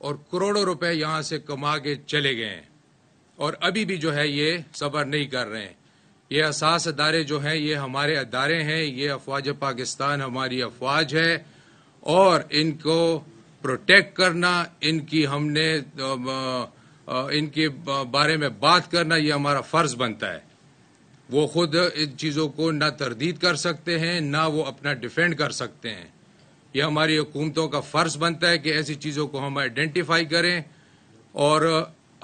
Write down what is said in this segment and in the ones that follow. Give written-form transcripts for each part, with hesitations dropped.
اور کروڑوں روپے یہاں سے کما کے چلے گئے ہیں، اور ابھی بھی جو ہے یہ صبر نہیں کر رہے ہیں۔ یہ اساس ادارے جو ہیں یہ ہمارے ادارے ہیں، یہ افواج پاکستان ہماری افواج ہے، اور ان کو پروٹیکٹ کرنا، ان کی ہم نے ان کے بارے میں بات کرنا یہ ہمارا فرض بنتا ہے۔ وہ خود ان چیزوں کو نہ تردید کر سکتے ہیں، نہ وہ اپنا ڈیفینڈ کر سکتے ہیں۔ یہ ہماری حکومتوں کا فرض بنتا ہے کہ ایسی چیزوں کو ہم آئیڈینٹیفائی کریں اور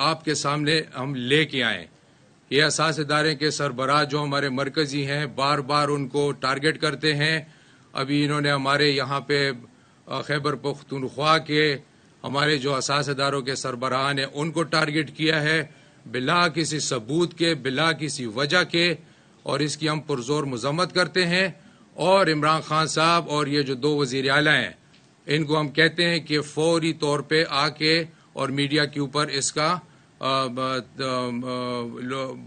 آپ کے سامنے ہم لے کے آئیں۔ یہ اساس ادارے کے سربراہ جو ہمارے مرکزی ہیں بار بار ان کو ٹارگٹ کرتے ہیں۔ ابھی انہوں نے ہمارے یہاں پہ خیبر پختونخوا کے ہمارے جو اساس اداروں کے سربراہان ہیں ان کو ٹارگٹ کیا ہے، بلا کسی ثبوت کے، بلا کسی وجہ کے، اور اس کی ہم پرزور مذمت کرتے ہیں۔ اور عمران خان صاحب اور یہ جو 2 وزیر اعلیٰ ہیں ان کو ہم کہتے ہیں کہ فوری طور پہ آ کے اور میڈیا کے اوپر اس کا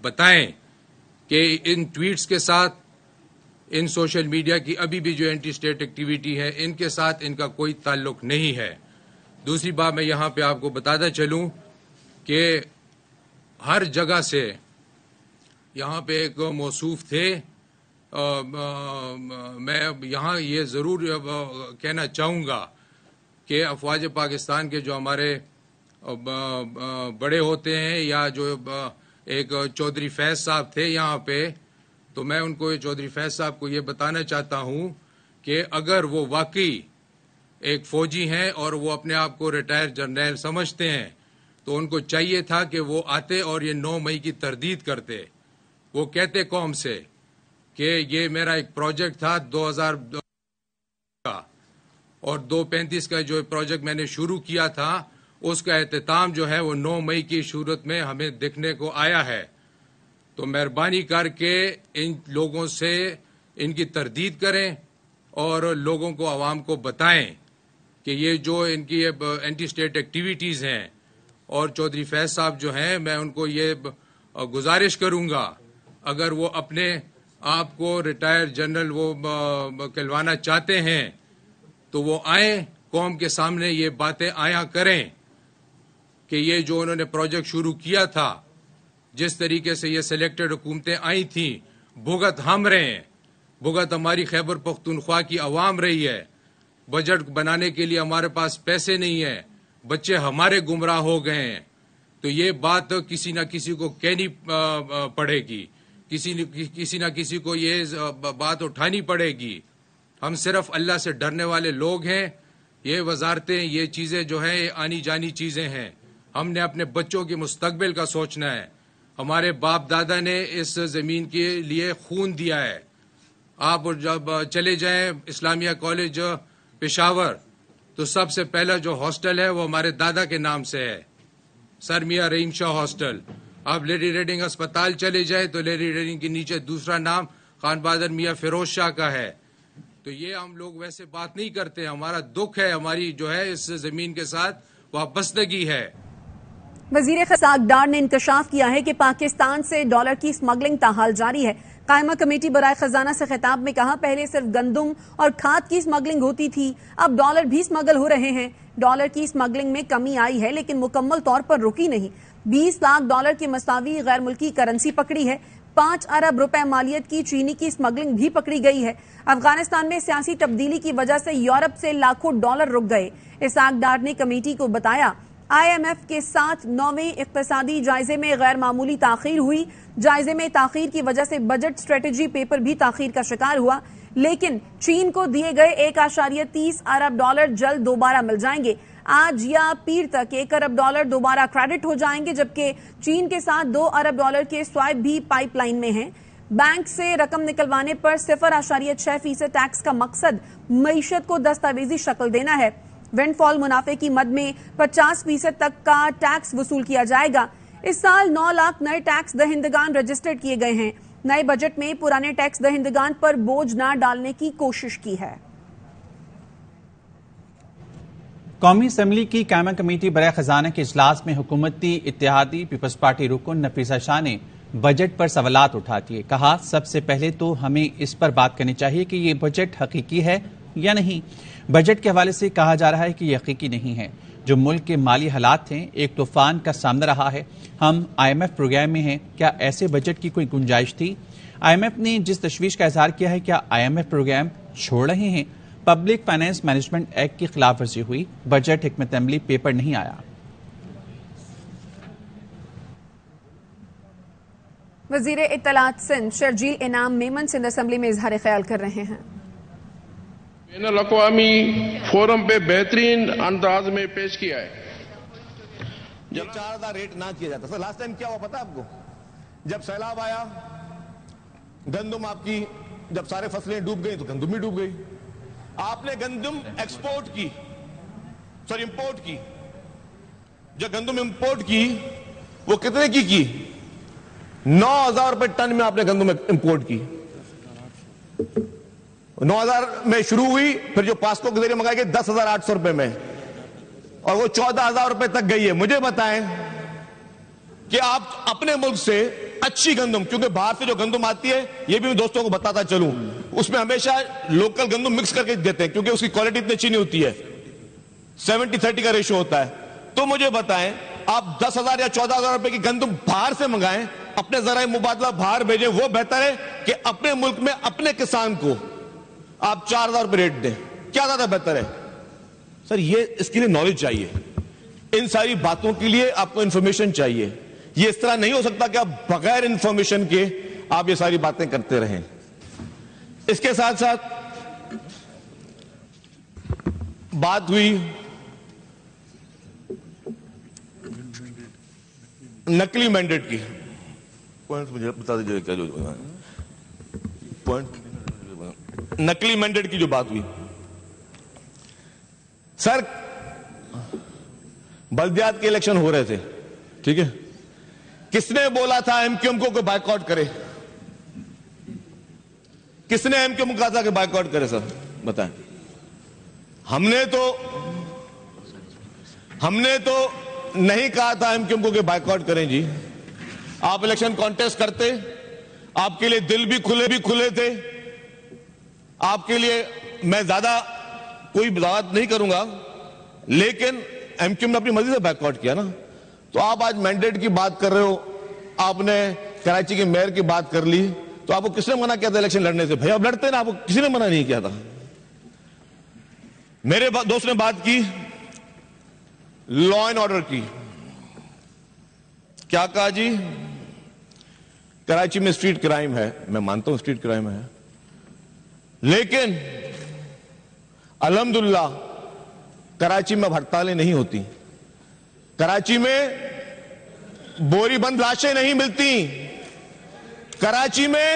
بتائیں کہ ان ٹویٹس کے ساتھ، ان سوشل میڈیا کی ابھی بھی جو اینٹی اسٹیٹ ایکٹیویٹی ہے ان کے ساتھ ان کا کوئی تعلق نہیں ہے۔ دوسری بات میں یہاں پہ آپ کو بتاتا چلوں کہ ہر جگہ سے یہاں پہ ایک موصوف تھے، میں یہاں یہ ضرور کہنا چاہوں گا کہ افواج پاکستان کے جو ہمارے بڑے ہوتے ہیں، یا جو ایک چودھری فیض صاحب تھے یہاں پہ، تو میں ان کو چودھری فیض صاحب کو یہ بتانا چاہتا ہوں کہ اگر وہ واقعی ایک فوجی ہیں اور وہ اپنے آپ کو ریٹائر جرنیل سمجھتے ہیں تو ان کو چاہیے تھا کہ وہ آتے اور یہ 9 مئی کی تردید کرتے۔ وہ کہتے قوم سے کہ یہ میرا ایک پروجیکٹ تھا 2002 کا، اور 235 کا جو پروجیکٹ میں نے شروع کیا تھا اس کا اختتام جو ہے وہ 9 مئی کی صورت میں ہمیں دیکھنے کو آیا ہے۔ تو مہربانی کر کے ان لوگوں سے ان کی تردید کریں اور لوگوں کو، عوام کو بتائیں کہ یہ جو ان کی اینٹی اسٹیٹ ایکٹیویٹیز ہیں، اور چودھری فیض صاحب جو ہیں میں ان کو یہ گزارش کروں گا اگر وہ اپنے آپ کو ریٹائر جنرل وہ کہلوانا چاہتے ہیں تو وہ آئیں، قوم کے سامنے یہ باتیں آیا کریں کہ یہ جو انہوں نے پروجیکٹ شروع کیا تھا، جس طریقے سے یہ سلیکٹڈ حکومتیں آئی تھیں، بھگت ہم رہے ہیں، بھگت ہماری خیبر پختونخوا کی عوام رہی ہے۔ بجٹ بنانے کے لیے ہمارے پاس پیسے نہیں ہیں، بچے ہمارے گمراہ ہو گئے ہیں۔ تو یہ بات کسی نہ کسی کو کہنی پڑے گی، کسی نہ کسی کو یہ بات اٹھانی پڑے گی۔ ہم صرف اللہ سے ڈرنے والے لوگ ہیں۔ یہ وزارتیں، یہ چیزیں جو ہیں یہ آنی جانی چیزیں ہیں۔ ہم نے اپنے بچوں کے مستقبل کا سوچنا ہے۔ ہمارے باپ دادا نے اس زمین کے لیے خون دیا ہے۔ آپ جب چلے جائیں اسلامیہ کالج پشاور تو سب سے پہلا جو ہاسٹل ہے وہ ہمارے دادا کے نام سے ہے، سر میاں رحیم شاہ ہاسٹل۔ آپ لیڈی ریڈنگ اسپتال چلے جائیں تو لیڈی ریڈنگ کے نیچے دوسرا نام خان بہادر میاں فیروز شاہ کا ہے۔ تو یہ ہم لوگ ویسے بات نہیں کرتے، ہمارا دکھ ہے، ہماری جو ہے اس زمین کے ساتھ وابستگی ہے۔ وزیر اسحاق ڈار نے انکشاف کیا ہے کہ پاکستان سے ڈالر کی سمگلنگ تاحال جاری ہے۔ قائمہ کمیٹی برائے خزانہ سے خطاب میں کہا، پہلے صرف گندم اور کھاد کی سمگلنگ ہوتی تھی، اب ڈالر بھی سمگل ہو رہے ہیں۔ ڈالر کی سمگلنگ میں کمی آئی ہے لیکن مکمل طور پر رکی نہیں۔ 20 لاکھ ڈالر کے مساوی غیر ملکی کرنسی پکڑی ہے۔ 5 ارب روپے مالیت کی چینی کی سمگلنگ بھی پکڑی گئی ہے۔ افغانستان میں سیاسی تبدیلی کی وجہ سے یورپ سے لاکھوں ڈالر رک گئے۔ اسحاق ڈار نے کمیٹی کو بتایا، IMF کے ساتھ 9ویں اقتصادی جائزے میں غیر معمولی تاخیر ہوئی۔ جائزے میں تاخیر کی وجہ سے بجٹ اسٹریٹجی پیپر بھی تاخیر کا شکار ہوا، لیکن چین کو دیے گئے 1.30 ارب ڈالر جلد دوبارہ مل جائیں گے۔ آج یا پیر تک 1 ارب ڈالر دوبارہ کریڈٹ ہو جائیں گے، جبکہ چین کے ساتھ 2 ارب ڈالر کے سوائپ بھی پائپ لائن میں ہیں۔ بینک سے رقم نکلوانے پر 0.6% ٹیکس کا مقصد معیشت کو دستاویزی شکل دینا ہے۔ ونڈ فال منافع کی مد میں 50% تک کا ٹیکس وصول کیا جائے گا۔ اس سال 9 لاکھ نئے ٹیکس دہندگان رجسٹرڈ کیے گئے ہیں۔ نئے بجٹ میں پرانے ٹیکس دہندگان پر بوجھ نہ ڈالنے کی کوشش کی ہے۔ قومی اسمبلی کی قائمہ کمیٹی برائے خزانہ کے اجلاس میں حکومتی اتحادی پیپلز پارٹی رکن نفیسہ شاہ نے بجٹ پر سوالات اٹھا دیے۔ کہا، سب سے پہلے تو ہمیں اس پر بات کرنی چاہیے کہ یہ بجٹ حقیقی ہے یا نہیں۔ بجٹ کے حوالے سے کہا جا رہا ہے کہ یہ حقیقی نہیں ہے۔ جو ملک کے مالی حالات ہیں ایک طوفان کا سامنا رہا ہے. ہم IMF پروگرام میں ہیں, کیا ایسے بجٹ کی کوئی گنجائش تھی؟ IMF نے جس تشویش کا اظہار کیا ہے, کیا IMF پروگرام چھوڑ رہے ہیں؟ پبلک فائنانس مینجمنٹ ایکٹ کی خلاف ورزی ہوئی, بجٹ حکمت عملی پیپر نہیں آیا. وزیر اطلاعات سندھ شرجیل انعام میمن سندھ اسمبلی میں اظہار خیال کر رہے ہیں. بین الاقوامی فورم پہ بہترین انداز میں پیش کیا ہے. جب 4000 ریٹ نہ کیا جاتا. سر لاسٹ ٹائم کیا ہوا پتا آپ کو؟ جب سیلاب آیا, گندم آپ کی جب سارے فصلیں ڈوب گئی تو گندم بھی ڈوب گئی. آپ نے گندم ایکسپورٹ کی, سوری امپورٹ کی. جو گندم امپورٹ کی وہ کتنے کی 9000 روپے ٹن میں آپ نے گندم امپورٹ کی. 9000 میں شروع ہوئی, پھر جو پاسکو کے ذریعے منگائی گئی 10800 روپے میں, اور وہ 14000 روپے تک گئی ہے. مجھے بتائیں کہ آپ اپنے ملک سے اچھی گندم, کیونکہ باہر سے جو گندم آتی ہے, یہ بھی میں دوستوں کو بتاتا چلوں, اس میں ہمیشہ لوکل گندم مکس کر کے دیتے ہیں کیونکہ اس کی کوالٹی اتنی اچھی نہیں ہوتی ہے, 70-30 کا ریشو ہوتا ہے. تو مجھے بتائیں آپ 10,000 یا 14,000 روپے کی گندم باہر سے منگائیں, اپنے ذرائع مبادلہ باہر بھیجیں, وہ بہتر ہے کہ اپنے ملک میں اپنے کسان کو آپ 4,000 روپے ریٹ دیں. کیا زیادہ بہتر ہے؟ سر یہ اس کے لیے نالج چاہیے, ان ساری باتوں کے لیے آپ کو انفارمیشن چاہیے. یہ اس طرح نہیں ہو سکتا کہ آپ بغیر انفارمیشن کے آپ یہ ساری باتیں کرتے رہیں. اس کے ساتھ ساتھ بات ہوئی نقلی مینڈیٹ کی. پوائنٹ مجھے بتا دیجیے کیا جو پوائنٹ نقلی مینڈیٹ کی جو بات ہوئی. سر بلدیات کے الیکشن ہو رہے تھے, ٹھیک ہے, کس نے بولا تھا ایم کیو ایم کو بائیکاٹ کرے؟ کس نے ایم کیو ایم کو کہا تھا کہ بائیکاٹ کرے؟ سر بتائیں. ہم نے تو نہیں کہا تھا ایم کیو ایم کو کہ بائیکاٹ کریں. جی آپ الیکشن کانٹیسٹ کرتے, آپ کے لیے دل بھی کھلے تھے. آپ کے لیے میں زیادہ کوئی وضاحت نہیں کروں گا, لیکن ایم کیو ایم نے اپنی مرضی سے بائیکاٹ کیا نا. تو آپ آج مینڈیٹ کی بات کر رہے ہو, آپ نے کراچی کے میئر کی بات کر لی, تو آپ کو کس نے منع کیا تھا الیکشن لڑنے سے؟ بھائی آپ لڑتے نا, آپ کو کسی نے منع نہیں کیا تھا. میرے دوست نے بات کی لا اینڈ آرڈر کی. کیا کہا جی؟ کراچی میں اسٹریٹ کرائم ہے. میں مانتا ہوں اسٹریٹ کرائم ہے, لیکن الحمدللہ کراچی میں ہڑتالیں نہیں ہوتی, کراچی میں بوری بند لاشیں نہیں ملتی, کراچی میں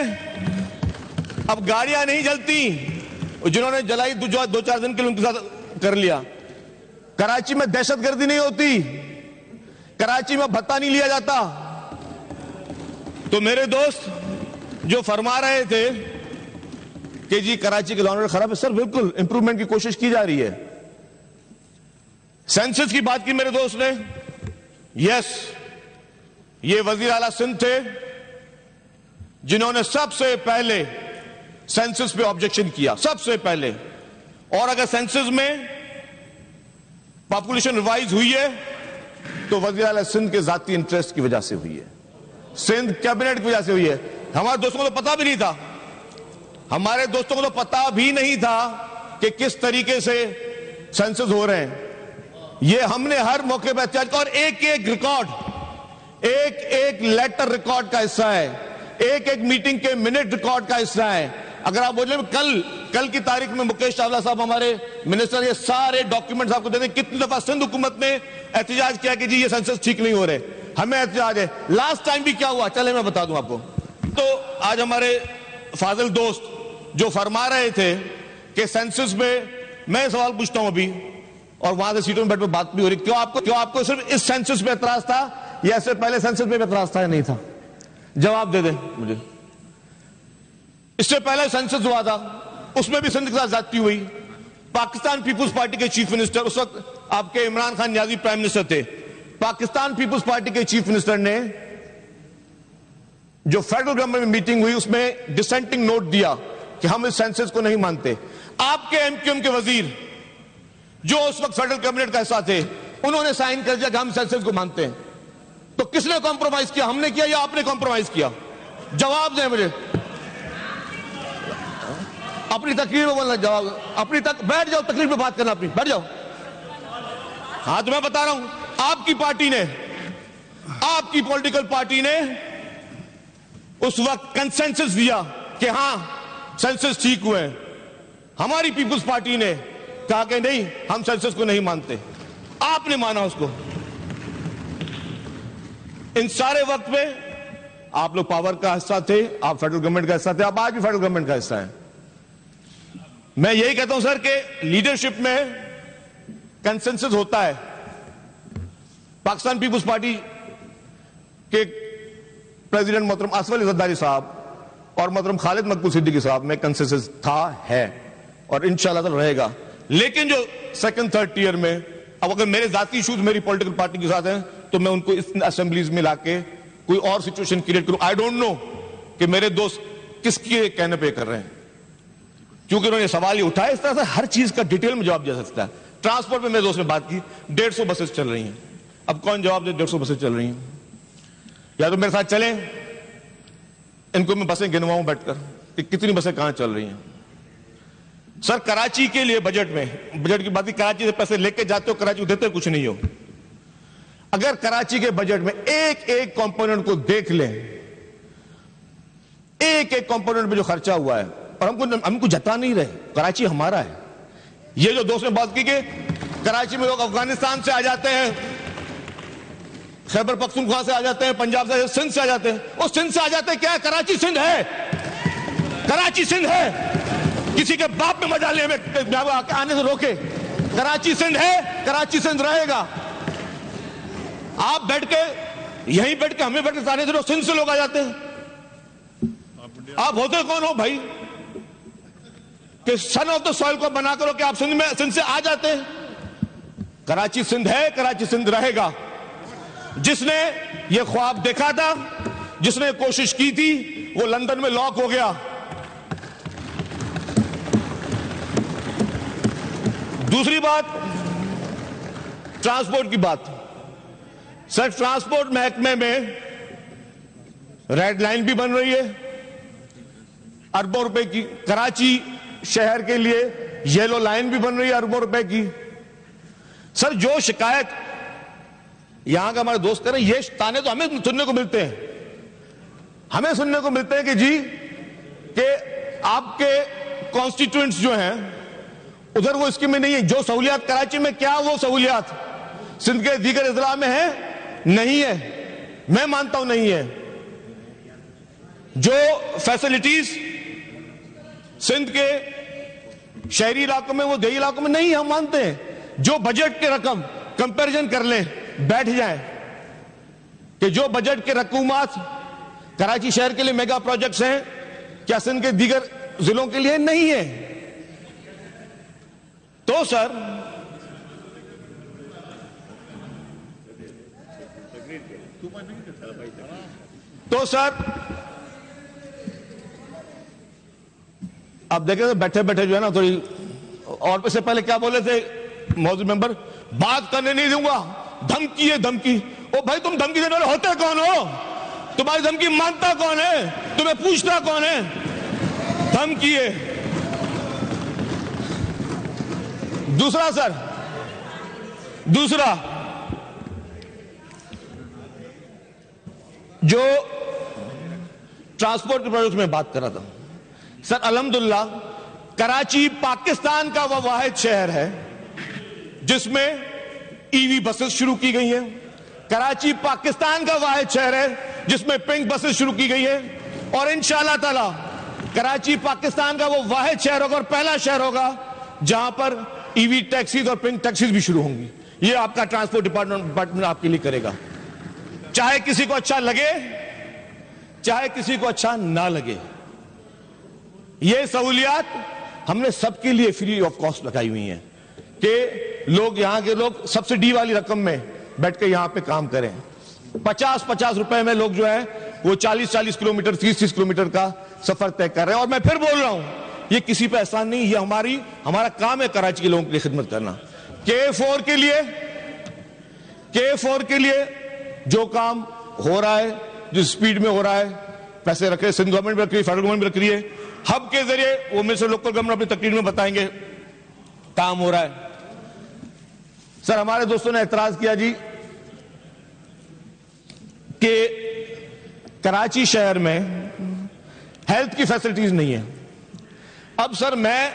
اب گاڑیاں نہیں جلتی, جنہوں نے جلائی 2-4 دن کے لیے ان کے ساتھ کر لیا. کراچی میں دہشت گردی نہیں ہوتی, کراچی میں بھتہ نہیں لیا جاتا. تو میرے دوست جو فرما رہے تھے کہ جی کراچی کے لا اینڈ آرڈر خراب ہے, سر بالکل امپروومنٹ کی کوشش کی جا رہی ہے. سینسس کی بات کی میرے دوست نے, یس, یہ وزیر اعلیٰ سندھ تھے جنہوں نے سب سے پہلے سینسس پہ آبجیکشن کیا, سب سے پہلے. اور اگر سینسس میں پاپولیشن ریوائز ہوئی ہے تو وزیر اعلیٰ سندھ کے ذاتی انٹرسٹ کی وجہ سے ہوئی ہے, سندھ کیبنٹ کی وجہ سے ہوئی ہے. ہمارے دوستوں کو تو پتا بھی نہیں تھا, ہمارے دوستوں کو تو پتا بھی نہیں تھا کہ کس طریقے سے سینسس ہو رہے ہیں. یہ ہم نے ہر موقع پہ احتجاج کیا, اور ایک ایک ریکارڈ, ایک لیٹر ریکارڈ کا حصہ ہے, ایک میٹنگ کے منٹ ریکارڈ کا حصہ ہے. اگر آپ بولیں کل کی تاریخ میں مکیش چاولہ صاحب ہمارے منسٹر یہ سارے ڈاکیومنٹس آپ کو دے دیں, کتنی دفعہ سندھ حکومت نے احتجاج کیا کہ جی یہ سینسس ٹھیک نہیں ہو رہے, ہمیں احتجاج ہے. لاسٹ ٹائم بھی کیا ہوا, چلے میں بتا دوں آپ کو. تو آج ہمارے فاضل دوست جو فرما رہے تھے کہ سینسس میں, میں سوال پوچھتا ہوں ابھی, اور وہاں سے سیٹوں میں بیٹھ کر بات بھی ہو رہی, کیوں آپ کو صرف اس سینسس پہ اعتراض تھا یا اس سے پہلے سینسس پہ اعتراض تھا یا نہیں تھا؟ جواب دے دیں مجھے. اس سے پہلے سینسس ہوا تھا, اس میں بھی سندھ کے ساتھ زیادتی ہوئی. پاکستان پیپلز پارٹی کے چیف منسٹر, اس وقت آپ کے عمران خان نیازی پرائم منسٹر تھے, پاکستان پیپلز پارٹی کے چیف منسٹر نے جو فیڈرل گورنمنٹ میں میٹنگ ہوئی اس میں ڈسینٹنگ نوٹ دیا کہ ہم اس سینسس کو نہیں مانتے. آپ کے ایم کیو ایم کے وزیر جو اس وقت فیڈرل کیبنٹ کا حصہ تھے, انہوں نے سائن کر دیا کہ ہم سینسس کو مانتے ہیں. تو کس نے کمپرومائز کیا؟ ہم نے کیا یا آپ نے کمپرومائز کیا؟ جواب دیں مجھے. اپنی تقریر میں بولنا جواب. بیٹھ جاؤ, تقریر پہ بات کرنا اپنی, بیٹھ جاؤ. ہاں تو میں بتا رہا ہوں, آپ کی پارٹی نے, آپ کی پولیٹیکل پارٹی نے اس وقت کنسنسس دیا کہ ہاں سینسس ٹھیک ہوئے ہیں. ہماری پیپلز پارٹی نے کہا کہ نہیں, ہم سینسس کو نہیں مانتے. آپ نے مانا اس کو. ان سارے وقت میں آپ لوگ پاور کا حصہ تھے, آپ فیڈرل گورنمنٹ کا حصہ تھے, آپ آج بھی فیڈرل گورنمنٹ کا حصہ ہیں. میں یہی کہتا ہوں سر کہ لیڈرشپ میں کنسنسس ہوتا ہے. پاکستان پیپلز پارٹی کے پریزیڈنٹ محترم آصف علی زرداری صاحب اور محترم خالد مقبول صدیقی صاحب میں کنسنسس تھا, ہے اور انشاءاللہ تعالی رہے گا. لیکن جو سیکنڈ تھرڈ ٹیئر میں, اب اگر میرے ذاتی ایشوز میری پولیٹیکل پارٹی کے ساتھ ہیں تو میں ان کو اس اسمبلیز میں لا کے کوئی اور سچویشن کریٹ کروں. آئی ڈونٹ نو کہ میرے دوست کس کے کہنے پہ کر رہے ہیں, کیونکہ انہوں نے سوال یہ اٹھایا. اس طرح سے ہر چیز کا ڈیٹیل میں جواب دے سکتا ہے. ٹرانسپورٹ میں میرے دوست نے بات کی, 150 بسیں چل رہی ہیں. اب کون جواب دے 150 بسیں چل رہی ہیں؟ یا تو میرے ساتھ چلیں, ان کو میں بسیں گنواؤں بیٹھ کر کہ کتنی بسیں کہاں چل رہی ہیں. سر کراچی کے لیے بجٹ میں, بجٹ کی بات کی, کراچی سے پیسے لے کے جاتے ہو, کراچی کو دیتے کچھ نہیں ہو. اگر کراچی کے بجٹ میں ایک ایک کمپوننٹ کو دیکھ لیں, ایک ایک کمپوننٹ میں جو خرچہ ہوا ہے, اور ہم کو جتا نہیں رہے, کراچی ہمارا ہے. یہ جو دوست نے بات کی کہ کراچی میں لوگ افغانستان سے آ جاتے ہیں, خیبر پختونخوا سے آ جاتے ہیں, پنجاب سے, سندھ سے آ جاتے ہیں. وہ سندھ سے آ جاتے ہیں, کیا ہے؟ کراچی سندھ ہے, کراچی سندھ ہے. کسی کے باپ میں مزہ لے میں آنے سے روکے. کراچی سندھ ہے, کراچی سندھ رہے گا. آپ بیٹھ کے یہیں بیٹھ کے, ہمیں بیٹھ کے آنے سے روک, سندھ سے لوگ آ جاتے ہیں. آپ ہوتے کون ہو بھائی کہ سن آف دا سوئل کو بنا کرو کہ آپ سندھ سے آ جاتے ہیں؟ کراچی سندھ ہے, کراچی سندھ رہے گا. جس نے یہ خواب دیکھا تھا, جس نے کوشش کی تھی, وہ لندن میں لاک ہو گیا. دوسری بات, ٹرانسپورٹ کی بات. سر ٹرانسپورٹ محکمے میں ریڈ لائن بھی بن رہی ہے اربوں روپے کی. کراچی شہر کے لیے یلو لائن بھی بن رہی ہے اربوں روپے کی. سر جو شکایت یہاں کا ہمارے دوست کر رہے ہیں, یہ تانے تو ہمیں سننے کو ملتے ہیں. ہمیں سننے کو ملتے ہیں کہ جی کہ آپ کے کانسٹیٹوئنٹس جو ہیں ادھر وہ اسکیم میں نہیں ہے. جو سہولیات کراچی میں, کیا وہ سہولیات سندھ کے دیگر اضلاع میں ہے؟ نہیں ہے. میں مانتا ہوں نہیں ہے. جو فیسلٹیز سندھ کے شہری علاقوں میں, وہ دیہی علاقوں میں نہیں, ہم مانتے ہیں. جو بجٹ کے رقم کمپیریزن کر لیں, بیٹھ جائیں کہ جو بجٹ کے رقومات کراچی شہر کے لیے میگا پروجیکٹس ہیں, کیا سندھ کے دیگر ضلعوں کے لیے نہیں ہے؟ تو سر آپ دیکھیں بیٹھے بیٹھے جو ہے نا تھوڑی, اور سے پہلے کیا بولے تھے موضوع ممبر, بات کرنے نہیں دوں گا, دھمکی ہے دھمکی. او بھائی تم دھمکی دینے والے ہوتے کون ہو؟ تمہاری دھمکی مانتا کون ہے؟ تمہیں پوچھتا کون ہے؟ دھمکی ہے. دوسرا سر, دوسرا جو ٹرانسپورٹ کے پروجیکٹ میں بات کر رہا تھا سر, الحمدللہ کراچی پاکستان کا وہ واحد شہر ہے جس میں ای وی بسز شروع کی گئی ہیں. کراچی پاکستان کا واحد شہر ہے جس میں پنک بسز شروع کی گئی ہیں. اور انشاءاللہ تعالی کراچی پاکستان کا وہ واحد شہر ہوگا اور پہلا شہر ہوگا جہاں پر ای وی ٹیکسیز اور پنک ٹیکسیز بھی شروع ہوں گی. یہ آپ کا ٹرانسپورٹ ڈپارٹمنٹ آپ کے لیے کرے گا, چاہے کسی کو اچھا لگے چاہے کسی کو اچھا نہ لگے. یہ سہولیات ہم نے سب کے لیے فری آف کاسٹ لگائی ہوئی ہیں کہ لوگ, یہاں کے لوگ سبسڈی والی رقم میں بیٹھ کے یہاں پہ کام کریں. 50 روپے میں لوگ جو ہے وہ 40 کلومیٹر 30 کلومیٹر کا سفر طے کر رہے ہیں. اور میں پھر بول رہا ہوں, یہ کسی پہ احسان نہیں, یہ ہمارا کام ہے کراچی کے لوگوں کے لیے خدمت کرنا. K4 کے لیے K4 کے لیے جو کام ہو رہا ہے, جس سپیڈ میں ہو رہا ہے, پیسے رکھ رہے, سندھ گورنمنٹ بھی رکھ رہی ہے, فیڈرل گورنمنٹ بھی رکھ رہی ہے, ہب کے ذریعے وہ منسٹر لوکل گورنمنٹ اپنی تقریر میں بتائیں گے کام ہو رہا ہے. سر ہمارے دوستوں نے اعتراض کیا جی کہ کراچی شہر میں ہیلتھ کی فیسلٹیز نہیں ہے. اب سر میں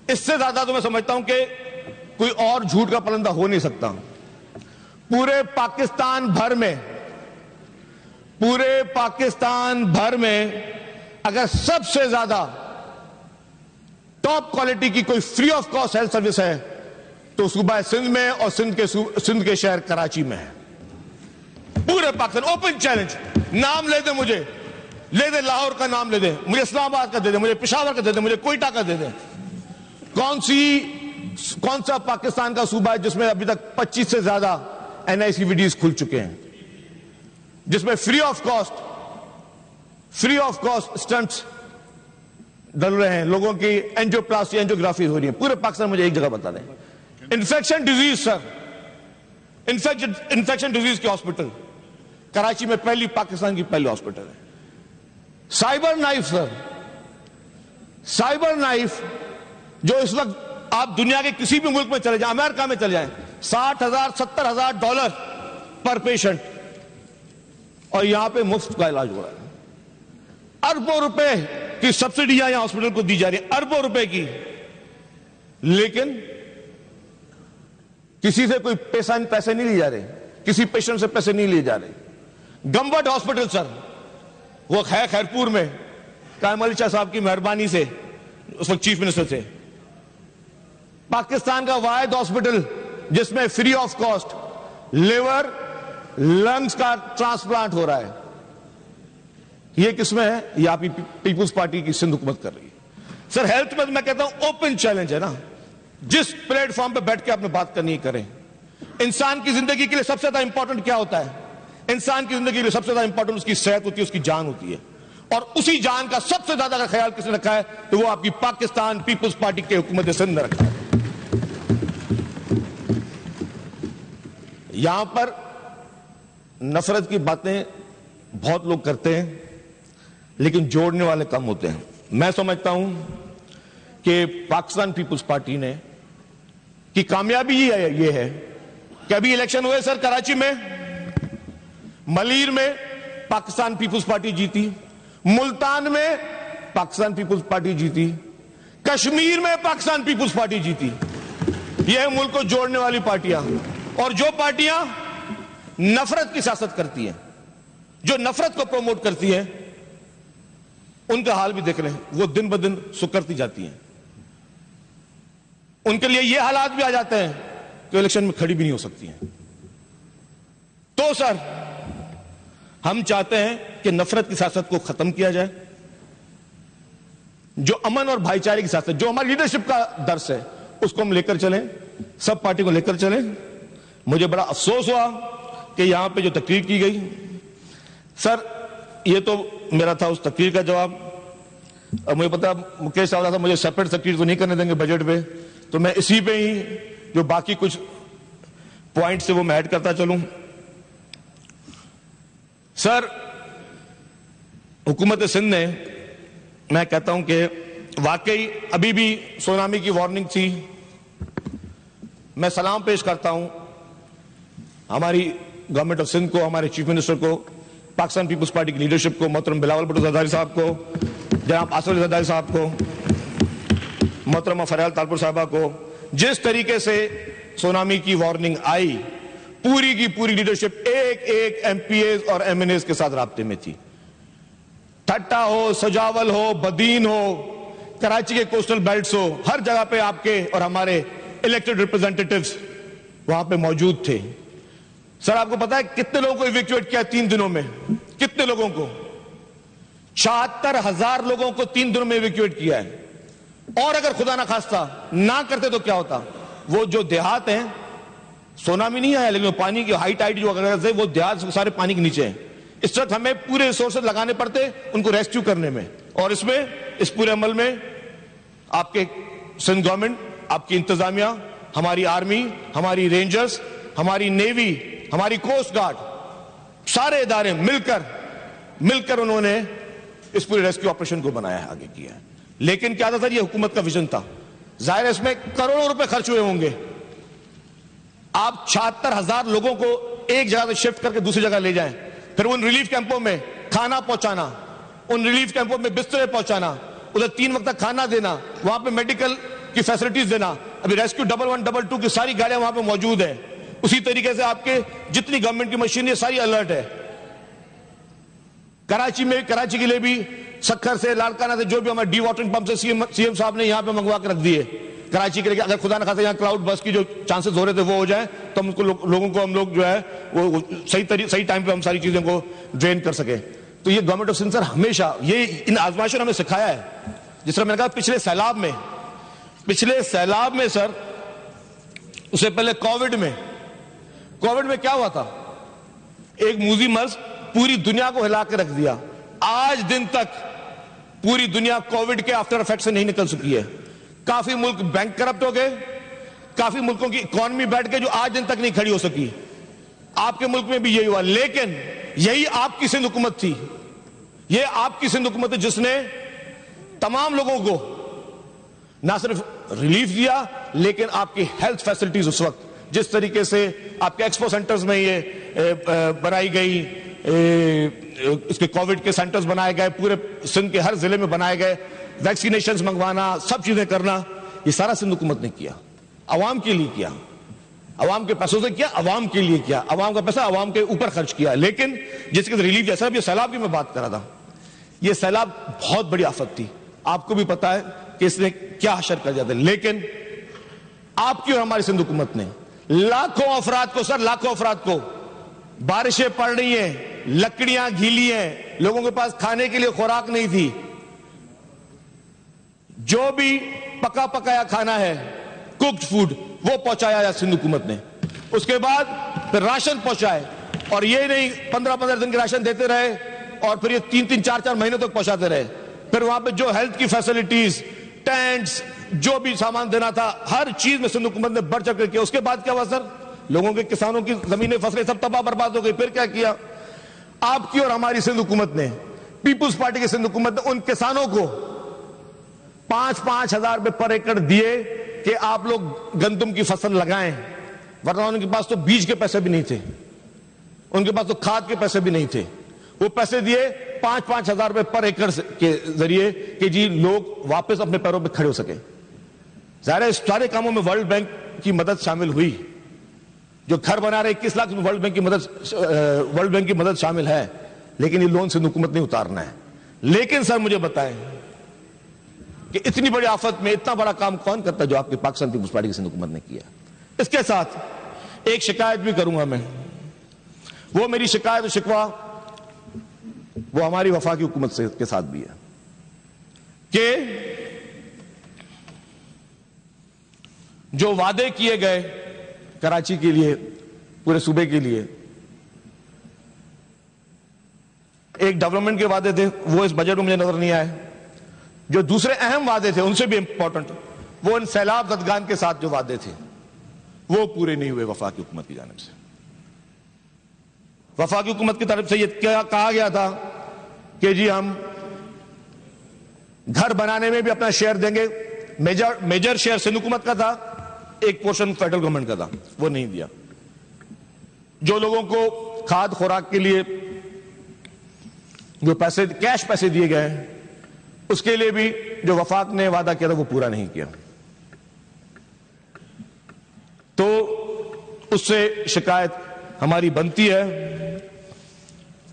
اس سے زیادہ تو میں سمجھتا ہوں کہ کوئی اور جھوٹ کا پلندہ ہو نہیں سکتا. پورے پاکستان بھر میں اگر سب سے زیادہ ٹاپ کوالٹی کی کوئی free of cost health service ہے تو صوبہ سندھ میں اور سندھ کے شہر کراچی میں ہے. پورے پاکستان, اوپن چیلنج, نام لے دیں, مجھے لے دیں, لاہور کا نام لے دیں, مجھے اسلام آباد کا دے دیں, مجھے پشاور کا دے دیں, مجھے کوئٹہ کا دے دیں. کون سا پاکستان کا صوبہ ہے جس میں ابھی تک 25 سے زیادہ NICVDs کھل چکے ہیں, جس میں فری آف کاسٹ اسٹنٹس ڈل رہے ہیں, لوگوں کی اینجیوپلاسٹی اینجیوگرافی ہو رہی ہے. پورے پاکستان مجھے ایک جگہ بتا دیں. انفیکشن ڈیزیز سر, انفیکشن ڈیزیز کے ہاسپٹل کراچی میں پاکستان کی پہلی ہاسپٹل ہے. سائبر نائف سر, سائبر نائف جو اس وقت آپ دنیا کے کسی بھی ملک میں چلے جائیں, امریکہ میں چلے جائیں, $60,000-70,000 پر پیشنٹ, اور یہاں پہ مفت کا علاج ہو رہا ہے. اربوں روپے کی سبسڈیاں یہاں ہاسپٹل کو دی جا رہی ہیں, اربوں روپے کی, لیکن کسی سے کوئی پیسے نہیں لیے جا رہے, کسی پیشنٹ سے پیسے نہیں لیے جا رہے. گمبٹ ہاسپٹل سر, وہ ہے خیرپور میں, قائم علی شاہ صاحب کی مہربانی سے, اس وقت چیف منسٹر تھے, پاکستان کا واحد ہاسپٹل جس میں free of cost liver lungs کا ٹرانسپلانٹ ہو رہا ہے. یہ کس میں ہے؟ یہ آپ پیپلز پارٹی کی سندھ حکومت کر رہی ہے. سر ہیلتھ میں کہتا ہوں اوپن چیلنج ہے نا, جس پلیٹ فارم پہ بیٹھ کے آپ نے بات کرنی کریں. انسان کی زندگی کے لیے سب سے زیادہ امپورٹنٹ کیا ہوتا ہے؟ انسان کی زندگی کے لیے سب سے زیادہ امپورٹنٹ اس کی صحت ہوتی ہے, اس کی جان ہوتی ہے, اور اسی جان کا سب سے زیادہ اگر خیال کس نے رکھا ہے تو وہ آپ کی پاکستان پیپلز پارٹی کے حکومت سندھ نے رکھا ہے. یہاں پر نفرت کی باتیں بہت لوگ کرتے ہیں لیکن جوڑنے والے کم ہوتے ہیں. میں سمجھتا ہوں کہ پاکستان پیپلز پارٹی نے کی کامیابی یہ ہے کہ ابھی الیکشن ہوئے سر کراچی میں, ملیر میں پاکستان پیپلز پارٹی جیتی, ملتان میں پاکستان پیپلز پارٹی جیتی, کشمیر میں پاکستان پیپلز پارٹی جیتی. یہ ہے ملک کو جوڑنے والی پارٹیاں. اور جو پارٹیاں نفرت کی سیاست کرتی ہیں, جو نفرت کو پروموٹ کرتی ہیں, ان کا حال بھی دیکھ رہے ہیں, وہ دن بدن سکرتی جاتی ہیں. ان کے لیے یہ حالات بھی آ جاتے ہیں کہ الیکشن میں کھڑی بھی نہیں ہو سکتی ہیں. تو سر ہم چاہتے ہیں کہ نفرت کی سیاست کو ختم کیا جائے, جو امن اور بھائی چارے کی سیاست, جو ہماری لیڈرشپ کا درس ہے, اس کو ہم لے کر چلیں, سب پارٹی کو لے کر چلیں. مجھے بڑا افسوس ہوا کہ یہاں پہ جو تقریر کی گئی, سر یہ تو میرا تھا اس تقریر کا جواب. اب مجھے پتا مکیش صاحب تھا مجھے سیپریٹ تقریر تو نہیں کرنے دیں گے بجٹ پہ, تو میں اسی پہ ہی جو باقی کچھ پوائنٹ سے وہ میں ایڈ کرتا چلوں. سر حکومت سندھ نے, میں کہتا ہوں کہ واقعی ابھی بھی سونامی کی وارننگ تھی. میں سلام پیش کرتا ہوں ہماری گورنمنٹ آف سندھ کو, ہمارے چیف منسٹر کو, پاکستان پیپلز پارٹی کی لیڈرشپ کو, محترم بلاول بھٹو زرداری صاحب کو, جناب آصف علی زرداری صاحب کو, محترمہ فریال تالپور صاحبہ کو. جس طریقے سے سونامی کی وارننگ آئی, پوری کی پوری لیڈرشپ ایک MPAs اور MNAs کے ساتھ رابطے میں تھی. ٹھٹا ہو, سجاول ہو, بدین ہو, کراچی کے کوسٹل بیلٹس ہو, ہر جگہ پہ آپ کے اور ہمارے الیکٹڈ ریپرزینٹیٹیوز وہاں پہ موجود تھے. سر آپ کو پتا ہے کتنے لوگوں کو ایویکویٹ کیا 3 دنوں میں؟ کتنے لوگوں کو؟ 76,000 لوگوں کو 3 دنوں میں ایویکویٹ کیا ہے. اور اگر خدا نہ خواستہ نہ کرتے تو کیا ہوتا؟ وہ جو دیہات ہیں, سونامی نہیں آیا لیکن پانی کی ہائی ٹائیڈ جو اگر وہ دیہات سارے پانی کے نیچے ہیں. اس وقت ہمیں پورے ریسورسز لگانے پڑتے ان کو ریسکیو کرنے میں, اور اس میں اس پورے عمل میں آپ کے سندھ گورنمنٹ, آپ کی انتظامیہ, ہماری آرمی, ہماری رینجرز, ہماری نیوی, ہماری کوسٹ گارڈ, سارے ادارے مل کر انہوں نے اس پورے ریسکیو آپریشن کو بنایا ہے, آگے کیا ہے. لیکن کیا تھا سر, یہ حکومت کا ویژن تھا. ظاہر ہے اس میں کروڑوں روپے خرچ ہوئے ہوں گے. آپ 76,000 لوگوں کو ایک جگہ سے شفٹ کر کے دوسری جگہ لے جائیں, پھر ان ریلیف کیمپوں میں کھانا پہنچانا, ان ریلیف کیمپوں میں بسترے پہنچانا, ادھر 3 وقت تک کھانا دینا, وہاں پہ میڈیکل کی فیسلٹیز دینا. ابھی ریسکیو 11 22 کی ساری گاڑیاں وہاں پہ موجود ہیں. اسی طریقے سے آپ کے جتنی گورنمنٹ کی مشین ہے ساری الرٹ ہے. کراچی کے لیے بھی سکھر سے, لاڑکانہ سے, جو بھی ہمارے ڈی واٹرنگ پمپ سے سی ایم صاحب نے یہاں پہ منگوا کے رکھ دیے کراچی کے لیے, اگر خدا نہ خاصا یہاں کلاؤڈ بس کی جو چانسز ہو رہے تھے وہ ہو جائیں تو ہم لوگوں کو ہم لوگ جو ہے وہ صحیح ٹائم پہ ہم ساری چیزوں کو ڈرین کر سکیں. تو یہ گورنمنٹ آف سندھ سر ہمیشہ یہ ان آزمائشوں نے ہمیں سکھایا ہے. جس طرح میں نے کہا پچھلے سیلاب میں سر, اس سے پہلے کووڈ میں کیا ہوا تھا, ایک موذی مرض پوری دنیا کو ہلا کے رکھ دیا. آج دن تک پوری دنیا کووڈ کے آفٹر افیکٹ سے نہیں نکل سکی ہے. کافی ملک بینک کرپٹ ہو گئے, کافی ملکوں کی اکانومی بیٹھ کے جو آج دن تک نہیں کھڑی ہو سکی. آپ کے ملک میں بھی یہی ہوا, لیکن یہی آپ کی سندھ حکومت تھی, یہ آپ کی سندھ حکومت جس نے تمام لوگوں کو نہ صرف ریلیف دیا لیکن آپ کی ہیلتھ فیسلٹیز اس وقت جس طریقے سے آپ کے ایکسپو سینٹرز میں یہ بنائی گئی, اس کے کووڈ کے سینٹرز بنائے گئے, پورے سندھ کے ہر ضلع میں بنائے گئے, ویکسینیشنز منگوانا, سب چیزیں کرنا, یہ سارا سندھ حکومت نے کیا, عوام کے لیے کیا, عوام کے پیسوں سے کیا, عوام کے لیے کیا, عوام کا پیسہ عوام کے اوپر خرچ کیا. لیکن جس کے ریلیف جیسا یہ سیلاب کی میں بات کر رہا تھا, یہ سیلاب بہت بڑی آفت تھی, آپ کو بھی پتا ہے کہ اس نے کیا حشر کر دیا تھا. لیکن آپ کی اور ہماری سندھ حکومت نے لاکھوں افراد کو بارشیں پڑ رہی ہیں, لکڑیاں گیلی ہیں, لوگوں کے پاس کھانے کے لیے خوراک نہیں تھی, جو بھی پکایا کھانا ہے, کوکڈ فوڈ, وہ پہنچایا سندھ حکومت نے. اس کے بعد پھر راشن پہنچائے, اور یہ نہیں 15 دن کے راشن دیتے رہے اور پھر یہ 3-4 مہینوں تک پہنچاتے رہے. پھر وہاں پہ جو ہیلتھ کی فیسلٹیز, ٹینٹس, جو بھی سامان دینا تھا, ہر چیز میں سندھ حکومت نے بڑھ چڑھ کر کیا. اس کے بعد کیا ہوا سر, لوگوں کے, کسانوں کی زمینیں, فصلیں سب تباہ برباد ہو گئی. پھر کیا کیا آپ کی اور ہماری سندھ حکومت نے, پیپلز پارٹی کی سندھ حکومت نے ان کسانوں کو 5,000 روپے پر ایکڑ دیے کہ آپ لوگ گندم کی فصل لگائیں, ورنہ ان کے پاس تو بیج کے پیسے بھی نہیں تھے, ان کے پاس تو کھاد کے پیسے بھی نہیں تھے. وہ پیسے دیے 5,000 روپے پر ایکڑ کے ذریعے کہ جی لوگ واپس اپنے پیروں پہ کھڑے ہو سکے. ظاہر ہے اس سارے کاموں میں ورلڈ بینک کی مدد شامل ہوئی, جو گھر بنا رہے 21 لاکھ میں ورلڈ بینک کی مدد شامل ہے, لیکن یہ لون سندھ حکومت نہیں اتارنا ہے. لیکن سر مجھے بتائیں کہ اتنی بڑی آفت میں اتنا بڑا کام کون کرتا ہے جو آپ کی پاکستان پیپلز پارٹی کی سندھ حکومت نے کیا. اس کے ساتھ ایک شکایت بھی کروں گا میں, وہ میری شکایت و شکوہ وہ ہماری وفاقی حکومت کے ساتھ بھی ہے کہ جو وعدے کیے گئے کراچی کے لیے, پورے صوبے کے لیے, ایک ڈیولپمنٹ کے وعدے تھے, وہ اس بجٹ میں مجھے نظر نہیں آئے. جو دوسرے اہم وعدے تھے ان سے بھی امپورٹنٹ, وہ ان سیلاب زدگان کے ساتھ جو وعدے تھے وہ پورے نہیں ہوئے وفاقی حکومت کی جانب سے. وفاقی حکومت کی طرف سے یہ کہا گیا تھا کہ جی ہم گھر بنانے میں بھی اپنا شیئر دیں گے, میجر شیئر سندھ حکومت کا تھا, ایک پورشن فیڈرل گورنمنٹ کا تھا, وہ نہیں دیا. جو لوگوں کو کھاد خوراک کے لیے جو پیسے, کیش پیسے دیے گئے ہیں, اس کے لیے بھی جو وفاق نے وعدہ کیا تھا وہ پورا نہیں کیا. تو اس سے شکایت ہماری بنتی ہے.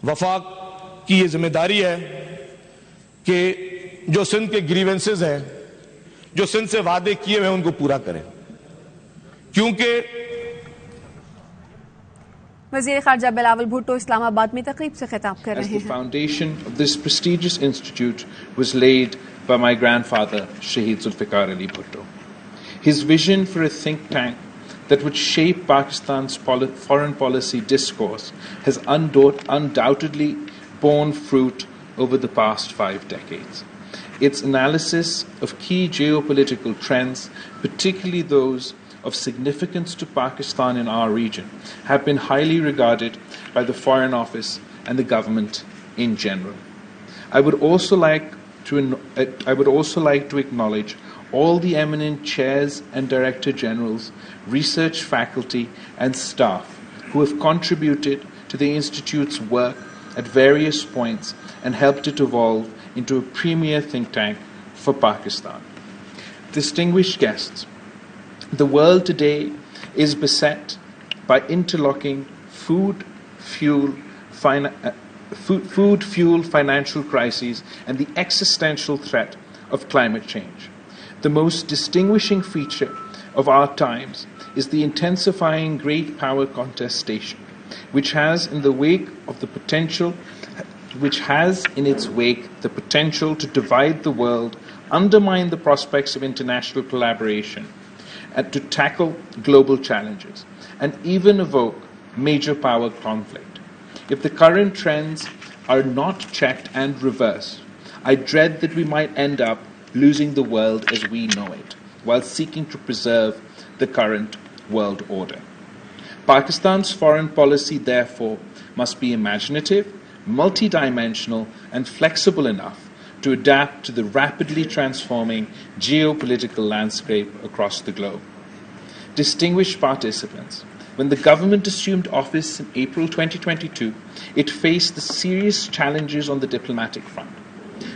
وفاق کی یہ ذمہ داری ہے کہ جو سندھ کے گریونسز ہیں, جو سندھ سے وعدے کیے ہوئے ان کو پورا کریں, کیونکہ وزیر خارجہ بلاول بھٹو اسلام آباد میں تقریب سے خطاب کر رہے ہیں. The foundation of this prestigious institute was laid by my grandfather, Shaheed Zulfikar Ali Bhutto. His vision for a think tank that would shape Pakistan's foreign policy discourse has undoubtedly borne fruit over the past 5 decades. Its analysis of key geopolitical trends, particularly those of significance to Pakistan in our region have been highly regarded by the Foreign Office and the government in general. I would also like to acknowledge all the eminent chairs and director generals, research faculty and staff who have contributed to the Institute's work at various points and helped it evolve into a premier think tank for Pakistan. Distinguished guests, the world today is beset by interlocking food, fuel, financial crises, and the existential threat of climate change. The most distinguishing feature of our times is the intensifying great power contestation, which has in its wake the potential to divide the world, undermine the prospects of international collaboration, and to tackle global challenges, and even evoke major power conflict. If the current trends are not checked and reversed, I dread that we might end up losing the world as we know it, while seeking to preserve the current world order. Pakistan's foreign policy, therefore, must be imaginative, multidimensional, and flexible enough to adapt to the rapidly transforming geopolitical landscape across the globe. Distinguished participants, when the government assumed office in April 2022, it faced the serious challenges on the diplomatic front.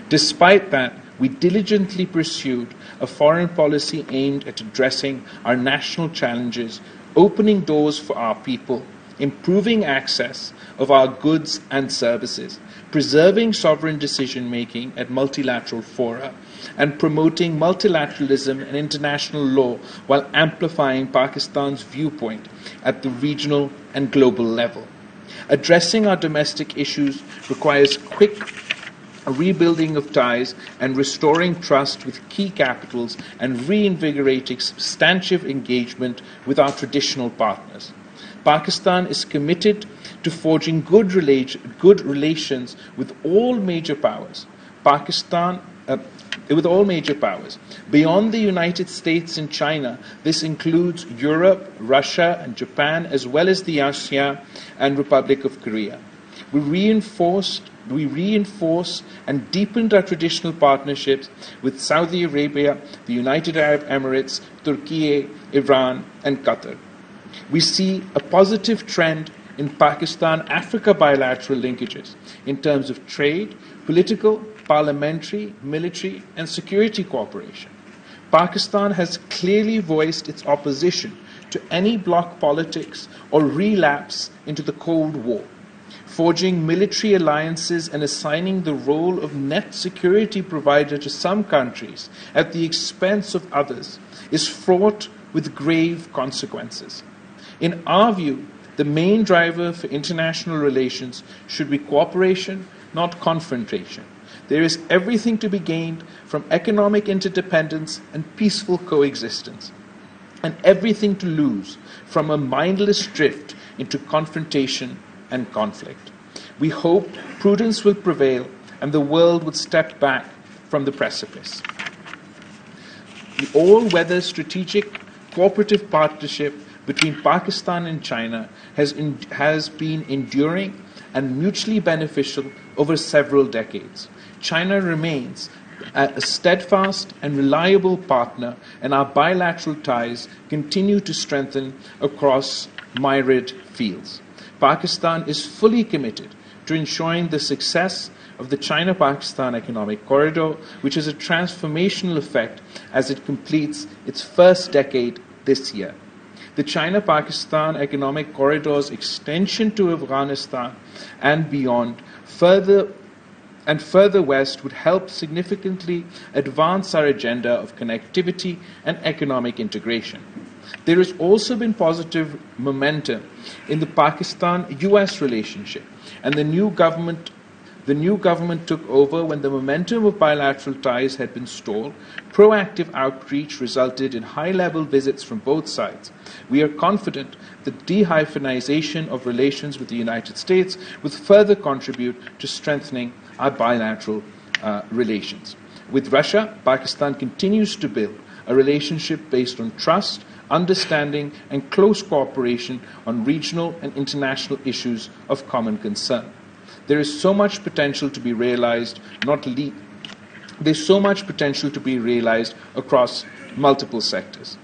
Despite that, we diligently pursued a foreign policy aimed at addressing our national challenges, opening doors for our people, improving access of our goods and services, preserving sovereign decision-making at multilateral fora, and promoting multilateralism and international law while amplifying Pakistan's viewpoint at the regional and global level. Addressing our domestic issues requires quick rebuilding of ties and restoring trust with key capitals and reinvigorating substantive engagement with our traditional partners. Pakistan is committed to forging good relations with all major powers. Beyond the United States and China, this includes Europe, Russia, and Japan, as well as the ASEAN and Republic of Korea. We reinforce and deepened our traditional partnerships with Saudi Arabia, the United Arab Emirates, Turkey, Iran, and Qatar. We see a positive trend in Pakistan-Africa bilateral linkages in terms of trade, political, parliamentary, military, and security cooperation. Pakistan has clearly voiced its opposition to any bloc politics or relapse into the Cold War. Forging military alliances and assigning the role of net security provider to some countries at the expense of others is fraught with grave consequences. In our view, the main driver for international relations should be cooperation, not confrontation. There is everything to be gained from economic interdependence and peaceful coexistence, and everything to lose from a mindless drift into confrontation and conflict. We hope prudence will prevail and the world would step back from the precipice. The all-weather strategic cooperative partnership between Pakistan and China has been enduring and mutually beneficial over several decades. China remains a steadfast and reliable partner, and our bilateral ties continue to strengthen across myriad fields. Pakistan is fully committed to ensuring the success of the China-Pakistan Economic Corridor, which has a transformational effect as it completes its first decade this year. The China-Pakistan Economic Corridor's extension to Afghanistan and beyond, further west, would help significantly advance our agenda of connectivity and economic integration. There has also been positive momentum in the Pakistan-US relationship, and the new government took over when the momentum of bilateral ties had been stalled. Proactive outreach resulted in high-level visits from both sides. We are confident that de-hyphenization of relations with the United States will further contribute to strengthening our bilateral relations. With Russia, Pakistan continues to build a relationship based on trust, understanding and close cooperation on regional and international issues of common concern. There is so much potential to be realized, there's so much potential to be realized across multiple sectors.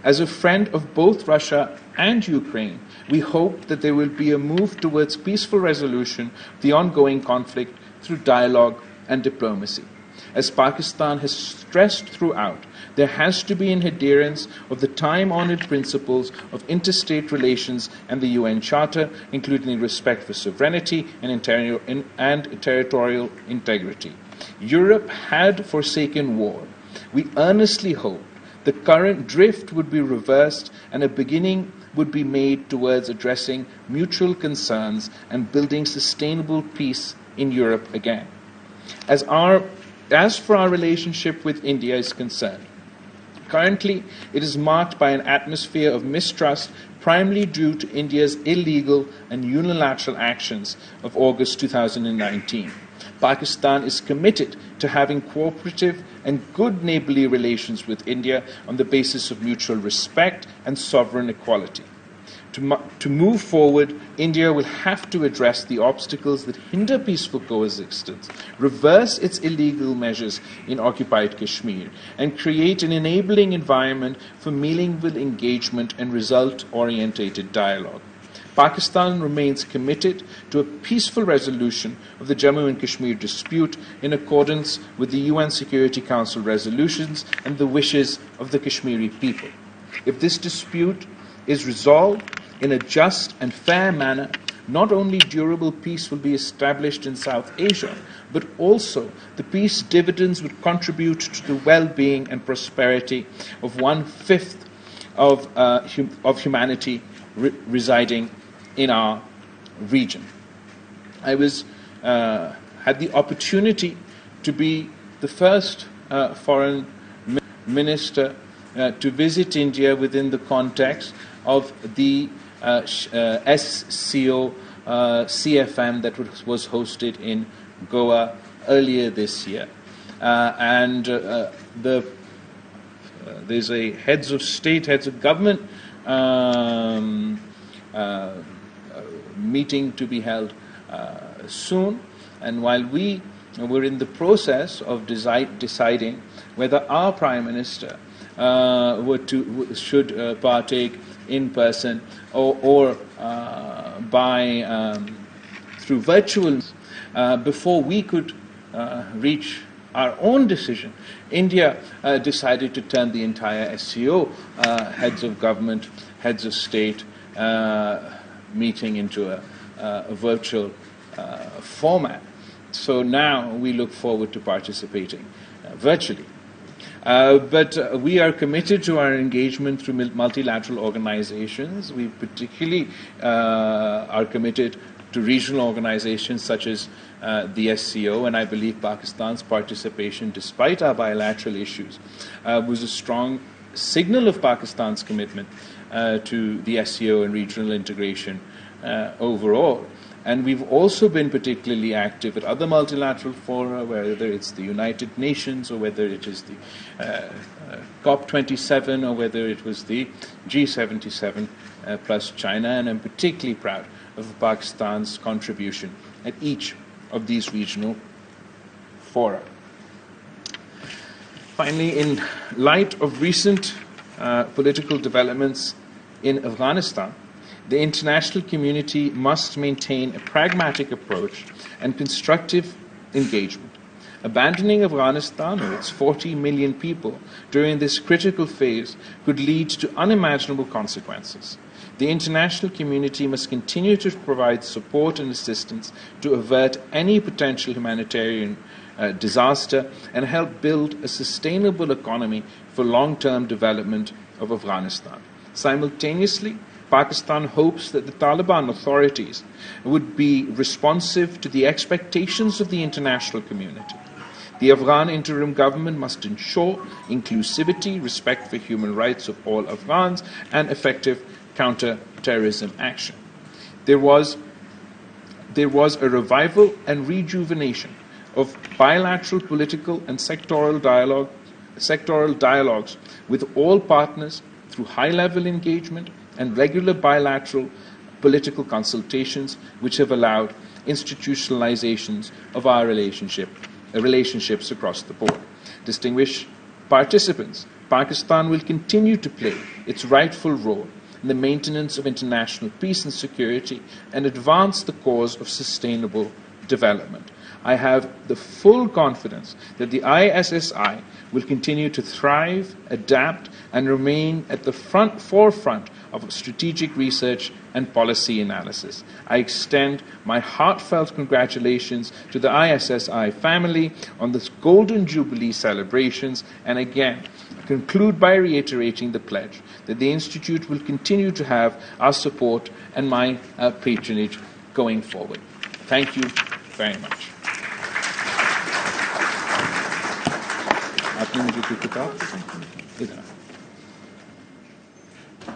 As a friend of both Russia and Ukraine, we hope that there will be a move towards peaceful resolution of the ongoing conflict through dialogue and diplomacy. As Pakistan has stressed throughout, there has to be an adherence of the time-honored principles of interstate relations and the UN Charter, including respect for sovereignty and territorial integrity. Europe had forsaken war. We earnestly hope the current drift would be reversed and a beginning would be made towards addressing mutual concerns and building sustainable peace in Europe again. As for our relationship with India is concerned, currently it is marked by an atmosphere of mistrust, primarily due to India's illegal and unilateral actions of August 2019. Pakistan is committed to having cooperative and good neighborly relations with India on the basis of mutual respect and sovereign equality. To move forward, India will have to address the obstacles that hinder peaceful coexistence, reverse its illegal measures in occupied Kashmir, and create an enabling environment for meaningful engagement and result-oriented dialogue. Pakistan remains committed to a peaceful resolution of the Jammu and Kashmir dispute in accordance with the UN Security Council resolutions and the wishes of the Kashmiri people. If this dispute is resolved in a just and fair manner, not only durable peace will be established in South Asia, but also the peace dividends would contribute to the well-being and prosperity of 1/5 of humanity residing in our region. I had the opportunity to be the first foreign minister to visit India within the context of the SCO CFM that was hosted in Goa earlier this year. There's a heads of state, heads of government meeting to be held soon, and while we were in the process of deciding whether our Prime Minister should partake in person or through virtual, before we could reach our own decision, India decided to turn the entire SCO heads of government, heads of state meeting into a virtual format. So now we look forward to participating virtually. But we are committed to our engagement through multilateral organizations. We particularly are committed to regional organizations such as the SCO, and I believe Pakistan's participation, despite our bilateral issues, was a strong signal of Pakistan's commitment to the SCO and regional integration overall. And we've also been particularly active at other multilateral fora, whether it's the United Nations or whether it is the COP27 or whether it was the G77 plus China. And I'm particularly proud of Pakistan's contribution at each of these regional fora. Finally, in light of recent political developments in Afghanistan, the international community must maintain a pragmatic approach and constructive engagement. Abandoning Afghanistan or its 40 million people during this critical phase could lead to unimaginable consequences. The international community must continue to provide support and assistance to avert any potential humanitarian disaster and help build a sustainable economy for long-term development of Afghanistan. Simultaneously, Pakistan hopes that the Taliban authorities would be responsive to the expectations of the international community. The Afghan interim government must ensure inclusivity, respect for human rights of all Afghans, and effective counter-terrorism action. There was a revival and rejuvenation of bilateral political and sectoral dialogues with all partners through high-level engagement and regular bilateral political consultations, which have allowed institutionalizations of our relationships across the board. Distinguished participants, Pakistan will continue to play its rightful role in the maintenance of international peace and security and advance the cause of sustainable development. I have the full confidence that the ISSI will continue to thrive, adapt, and remain at the forefront of strategic research and policy analysis. I extend my heartfelt congratulations to the ISSI family on this Golden Jubilee celebrations, and again, conclude by reiterating the pledge that the Institute will continue to have our support and my patronage going forward. Thank you very much.